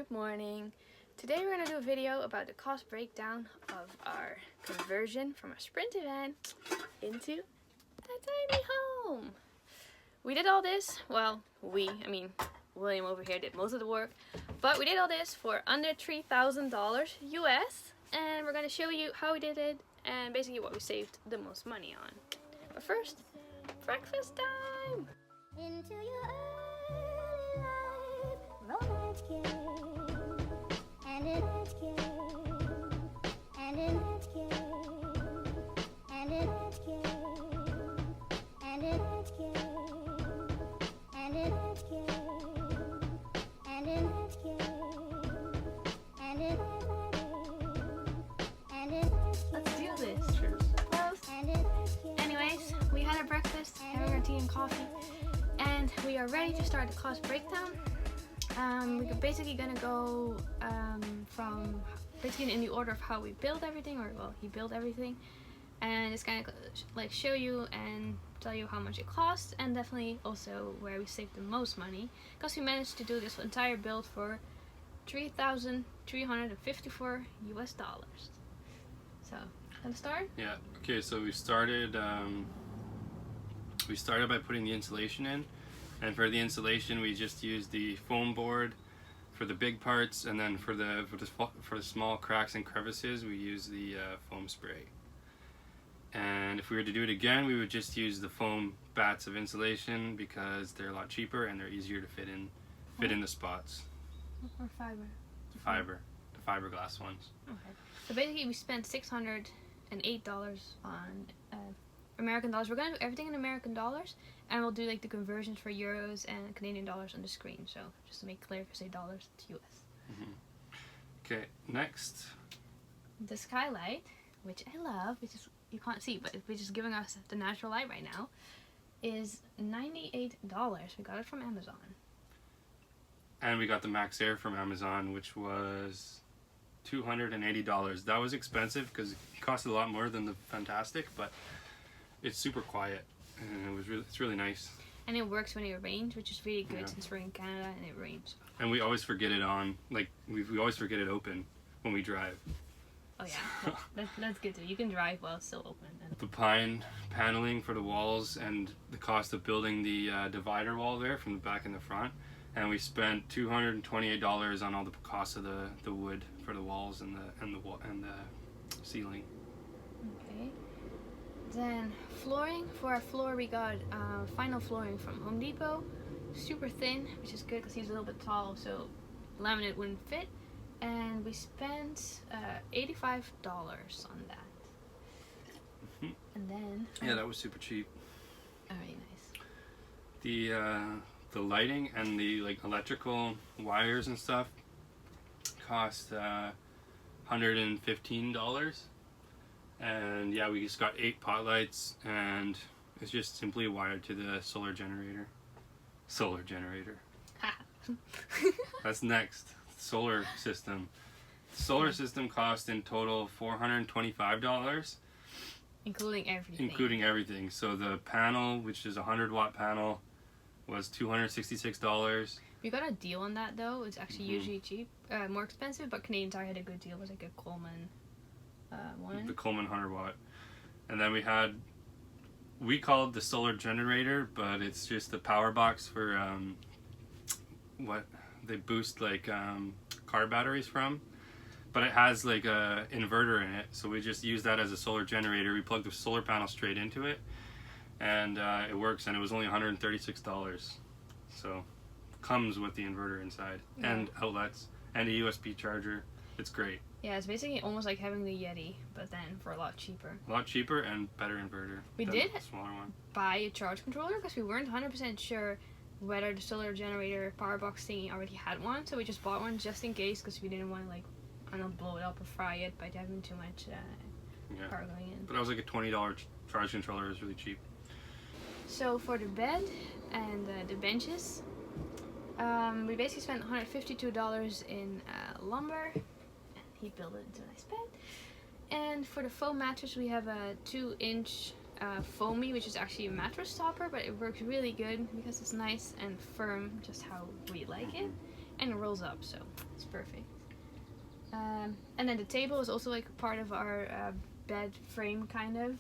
Good morning. Today we're going to do a video about the cost breakdown of our conversion from a Sprint van into a tiny home. We did all this, well, William over here did most of the work, but we did all this for under $3,000 US, and we're going to show you how we did it and basically what we saved the most money on. But first, breakfast time! Into your early life, romance came, and it came, and it came, and it came, and it came, and it came, and it came, and it Let's do this. Anyways, we had our breakfast, having our tea and coffee, and we are ready to start the cost breakdown. We're basically gonna go from basically in the order of how we build everything, or well, he built everything, and it's kind of like show you and tell you how much it costs, and definitely also where we saved the most money, because we managed to do this entire build for $3,354 US. So, gonna start? Yeah. Okay. So we started by putting the insulation in, and for the insulation we just used the foam board for the big parts, and then for the small cracks and crevices we use the foam spray. And if we were to do it again, we would just use the foam bats of insulation because they're a lot cheaper and they're easier to fit in the spots. Or fiber? The fiberglass ones. Okay. So basically we spent $608 on American dollars. We're gonna do everything in American dollars, and we'll do like the conversions for euros and Canadian dollars on the screen. So just to make clear, if you say dollars, it's US. Okay, next. The SKYLIGHT, which I love, which is you can't see, but which is giving us the natural light right now, is $98. We got it from Amazon. And we got the Max Air from Amazon, which was $280. That was expensive because it costed a lot more than the Fantastic, but it's super quiet and it's really nice. And it works when it rains, which is really good since we're in Canada and it rains. And we always forget it on, like we always forget it open when we drive. Oh yeah, that's good too. You can drive while it's still open. The pine paneling for the walls and the cost of building the divider wall there from the back and the front. And we spent $228 on all the cost of the wood for the walls and the ceiling. Okay. Then flooring. For our floor, we got vinyl flooring from Home Depot, super thin, which is good because he's a little bit tall, so laminate wouldn't fit. And we spent $85 on that. And then yeah, that was super cheap. Very nice. The lighting and the like electrical wires and stuff cost $115, and yeah, we just got 8 pot lights, and it's just simply wired to the solar generator. That's next. Solar system. Solar system cost in total $425, including everything. So the panel, which is a 100-watt panel, was $266. We got a deal on that though. It's actually usually cheap, more expensive, but Canadian Tire had a good deal. It was like a Coleman one. The Coleman 100-watt. And then we call it the solar generator, but it's just the power box for what they boost like car batteries from. But it has like a inverter in it, so we just use that as a solar generator. We plug the solar panel straight into it, and it works, and it was only $136. So comes with the inverter inside, and outlets, and a USB charger. It's great. Yeah, it's basically almost like having the Yeti, but then for a lot cheaper. A lot cheaper and better inverter. We did the smaller one. Buy a charge controller because we weren't 100% sure whether the solar generator power box thingy already had one, so we just bought one just in case, because we didn't want to like, I don't know, blow it up or fry it by having too much power going in. But that was like a $20 charge controller. It was really cheap. So for the bed and the benches, we basically spent $152 in lumber, and he built it into a nice bed. And for the foam mattress, we have a 2-inch foamy, which is actually a mattress topper, but it works really good because it's nice and firm, just how we like it. and it rolls up, so it's perfect. And then the table is also like part of our bed frame kind of,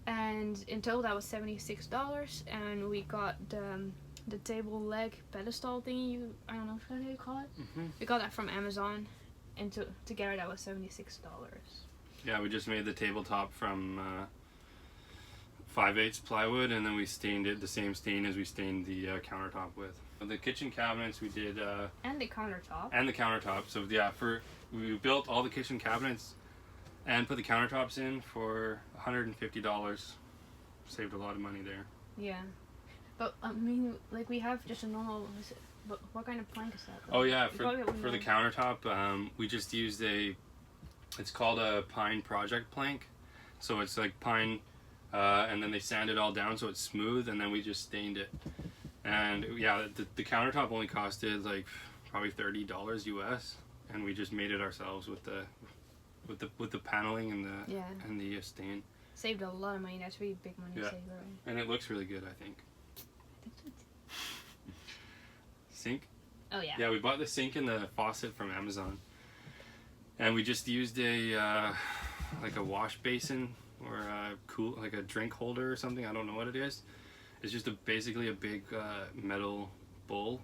and in total that was $76, and we got the table leg pedestal thingy, I don't know how you call it. We got that from Amazon, and together that was $76. Yeah, we just made the tabletop from 5/8 plywood, and then we stained it the same stain as we stained the countertop with. The kitchen cabinets we did And the countertop. and the countertop. So yeah, we built all the kitchen cabinets and put the countertops in for $150. Saved a lot of money there. Yeah, but I mean, like we have just a normal. But what kind of plank is that? Oh yeah, for the countertop, we just used it's called a pine project plank. So it's like pine, and then they sand it all down so it's smooth, and then we just stained it. And yeah, the countertop only costed like probably $30 US, and we just made it ourselves with the paneling and the stain. Saved a lot of money. That's really big money saver. Right? And it looks really good, I think. Sink? Oh yeah. Yeah, we bought the sink and the faucet from Amazon, and we just used like a wash basin or like a drink holder or something. I don't know what it is. It's just basically a big metal bowl,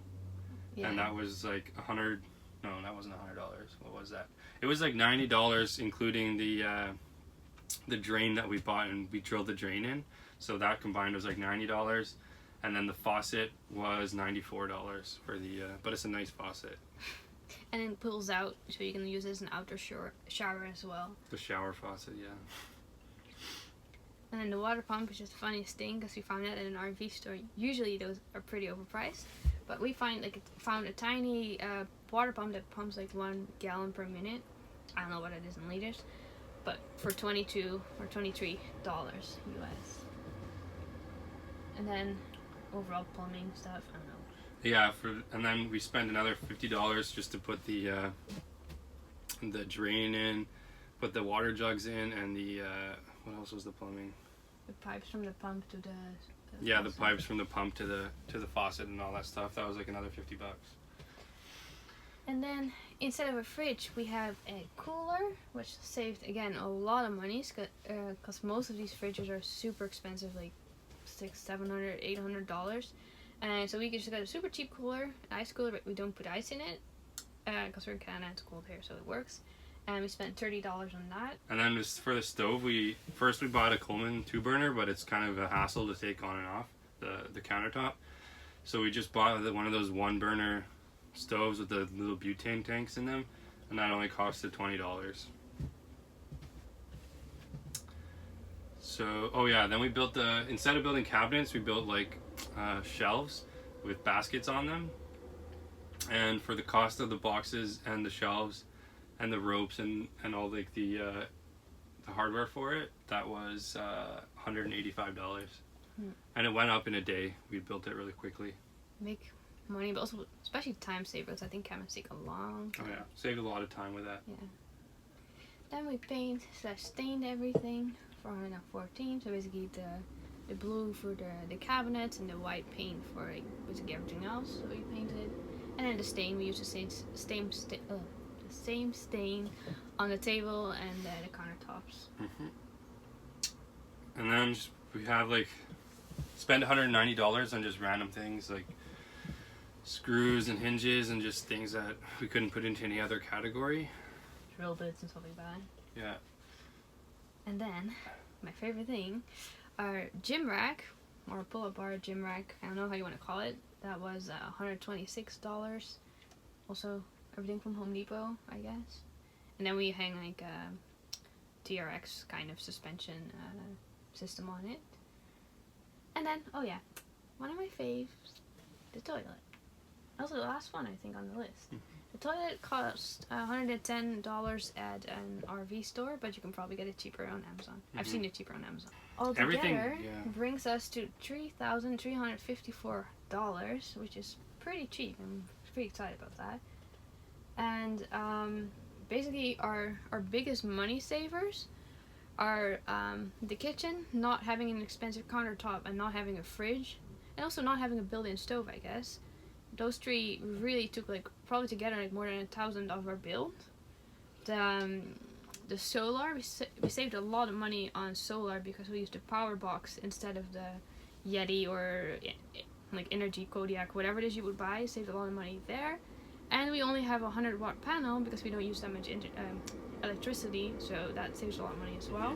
and that was like $100. No, that wasn't $100. What was that? It was like $90, including the drain that we bought, and we drilled the drain in. So that combined was like $90. And then the faucet was $94 for the, but it's a nice faucet. And it pulls out, so you can use it as an outdoor shower as well. The shower faucet, yeah. And then the water pump is just the funniest thing, because we found that at an RV store. Usually those are pretty overpriced, but we found a tiny water pump that pumps like 1 gallon per minute. I don't know what it is in liters, but for $22 or $23 US. And then overall plumbing stuff, I don't know. Yeah, and then we spent another $50 just to put the drain in, put the water jugs in, and the what else was the plumbing? The pipes from the pump to the yeah, the pipes from the pump to the faucet and all that stuff. That was like another $50. And then instead of a fridge, we have a cooler, which saved again a lot of money, because most of these fridges are super expensive, like $600, $700, $800. And so we just got a super cheap cooler, ice cooler, but we don't put ice in it because we're in Canada, it's cold here, so it works. And we spent $30 on that. And then just for the stove, we bought a Coleman 2-burner, but it's kind of a hassle to take on and off the countertop. So we just bought one of those 1-burner stoves with the little butane tanks in them, and that only costed $20. So, oh yeah, then we built instead of building cabinets, we built like shelves with baskets on them. And for the cost of the boxes and the shelves and the ropes and all like the hardware for it, that was $185. And it went up in a day. We built it really quickly. Make money, but also especially time savers. I think cabinets take a long time. Oh yeah, saved a lot of time with that. Yeah. Then we stained everything for 14. So basically the blue for the cabinets and the white paint for like, basically everything else. So we painted. And then the stain, we used the same stain on the table and the countertops. And then we have like spend $190 on just random things like screws and hinges and just things that we couldn't put into any other category. Drill bits and stuff like that. Yeah. And then my favorite thing, our gym rack, or pull-up bar gym rack, I don't know how you want to call it. That was $126. Also everything from Home Depot, I guess. And then we hang like a TRX kind of suspension system on it. And then, oh yeah, one of my faves, the toilet. Also the last one I think on the list. The toilet cost $110 at an RV store, but you can probably get it cheaper on Amazon. I've seen it cheaper on Amazon. Altogether, brings us to $3,354, which is pretty cheap. I'm pretty excited about that. And basically our biggest money savers are the kitchen, not having an expensive countertop and not having a fridge, and also not having a built-in stove, I guess. Those three really took like probably together like more than 1,000 of our build. The solar, we saved a lot of money on solar because we used the power box instead of the Yeti or like Energy Kodiak, whatever it is you would buy. Saved a lot of money there. And we only have a 100-watt panel because we don't use that much electricity, so that saves a lot of money as well.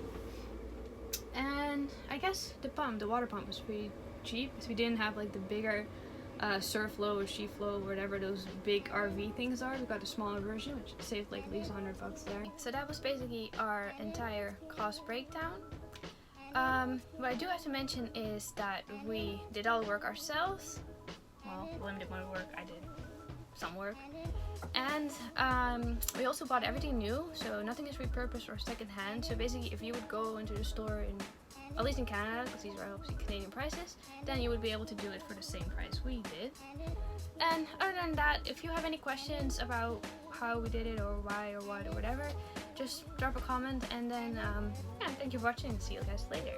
And I guess the water pump was pretty cheap because we didn't have like the bigger Surflow or Sheaflow, whatever those big RV things are. We got a smaller version, which saved like at least $100 there. So that was basically our entire cost breakdown. What I do have to mention is that we did all the work ourselves. Well, limited amount of work. I did some work. And we also bought everything new, so nothing is repurposed or secondhand. So basically, if you would go into the store in, at least in Canada, because these are obviously Canadian prices, then you would be able to do it for the same price we did. And other than that, if you have any questions about how we did it or why or what or whatever, just drop a comment, and then yeah, thank you for watching. See you guys later.